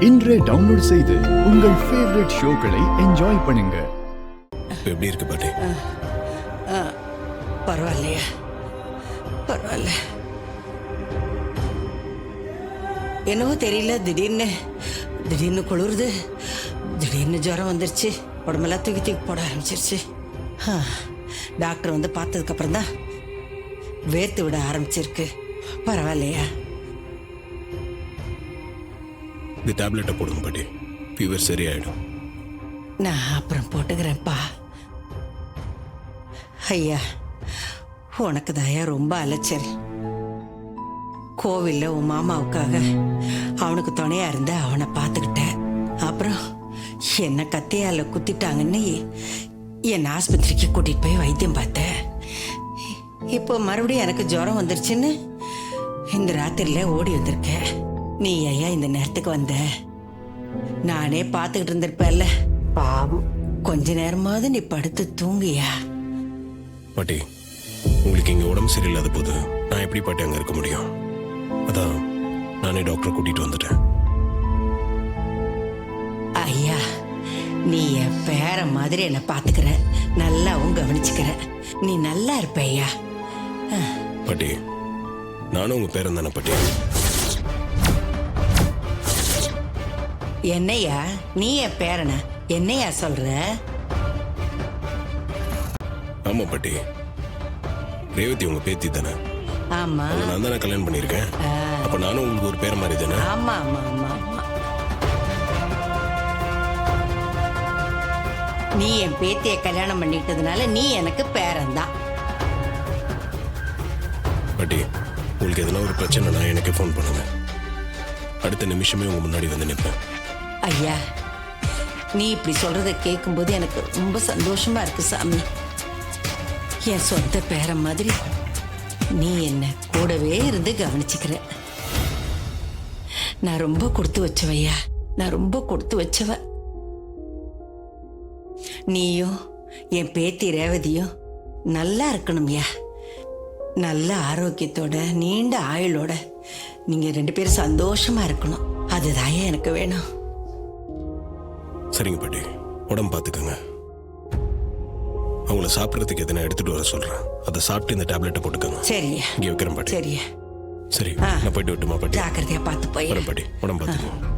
இன்றே டவுன்லோட் செய்து உங்கள் ஃபேவரட் ஷோக்களை என்ஜாய் பண்ணுங்க. எப்படி இருக்கு பாட்டி? பரவாயில்லையா? பரவாயில்ல. என்னவோ தெரியல, திடீர்னு குளிருது, திடீர்னு ஜுரம் வந்துருச்சு, உடம்பெல்லாம் தூக்கி போட ஆரம்பிச்சிருச்சு. டாக்டர் வந்து பார்த்ததுக்கு அப்புறம் தான் வேர்த்து விட ஆரம்பிச்சிருக்கு. பரவாயில்லையா? இந்த டேப்லெட்டை போடுங்க பாட்டி, ஃபீவர் சரியாயிடும். நான் அப்புறம் போட்டுக்கிறேன்ப்பா. ஐயா, உனக்கு தாயா ரொம்ப அலைச்சல். கோவில்ல உன் மாமாவுக்காக அவனுக்கு துணையா இருந்த அவனை பார்த்துக்கிட்டேன். அப்புறம் என்ன கத்தியால குத்திட்டாங்கன்னு என் ஆஸ்பத்திரிக்கு கூட்டிட்டு போய் வைத்தியம் பார்த்தேன். இப்போ மறுபடியும் எனக்கு ஜுரம் வந்துருச்சுன்னு இந்த ராத்திரில ஓடி வந்திருக்கேன். நீ ஐயா இந்த நேரத்துக்கு வந்த, நானே பார்த்துக்கிட்டு இருந்திருப்பேன்ல. பாவம், கொஞ்ச நேரமாவது நீ படுத்து தூங்கியா? பாட்டி, உங்களுக்கு இங்க உடம்பு சரியில்லாத போது நான் எப்படி பாட்டி அங்க இருக்க முடியும்? அதான் நானே டாக்டரை கூட்டிட்டு வந்துட்டேன். ஐயா, நீ என் பேர மாதிரி என்ன பாத்துக்கிற, நல்லாவும் கவனிச்சுக்கிற, நீ நல்லா இருப்ப ஐயா. பாட்டி, நானும் உங்க பேரன் தானே பாட்டி? என்னையா நீ என் பேரன என்னையா சொல்ற? ஆமா பாட்டி, ரேவதி உங்க பேத்தி தானே? ஆமா. நான் தானே கல்யாணம் பண்ணிருக்கேன். அப்ப நானும் உங்களுக்கு ஒரு பேர மாதிரி தானே? ஆமா ஆமா ஆமா ஆமா. நீ என் பேத்திய கல்யாணம் பண்ணிட்டதுனால நீ எனக்கு பேரன் தான். பாட்டி, உங்களுக்கு எதனா ஒரு பிரச்சனைனா எனக்கு ஃபோன் பண்ணுங்க. அடுத்த நிமிஷமே உங்க முன்னாடி வந்து நிற்பேன். ஐயா, நீ இப்படி சொல்றத கேட்கும்போது எனக்கு ரொம்ப சந்தோஷமா இருக்கு சாமி. என் சொந்த பேரன் மாதிரி நீ என்ன கூடவே இருந்து கவனிச்சுக்கிற. நான் ரொம்ப கொடுத்து வச்சவையா, நான் ரொம்ப கொடுத்து வச்சவ. நீயும் என் பேத்தி ரேவதியும் நல்லா இருக்கணும்யா. நல்ல ஆரோக்கியத்தோட நீண்ட ஆயுளோட நீங்க 2 பேரும் சந்தோஷமா இருக்கணும். அதுதான் எனக்கு வேணும். சரிங்க பாட்டி, உடம்பு பார்த்துக்கோங்க. அவங்கள சாப்பிட்றதுக்கு எதனா எடுத்துட்டு வர சொல்றேன். அதை சாப்பிட்டு இந்த டேப்லெட்டை போட்டுக்கோங்க. சரியா? இங்கே வைக்கிறேன் பாட்டி. சரியா? சரி, நான் போயிட்டு விட்டுமா பாட்டி? ஜாக்கிரதையா பார்த்து போய் வரேன் பாட்டி, உடம்பு பார்த்துக்கோங்க.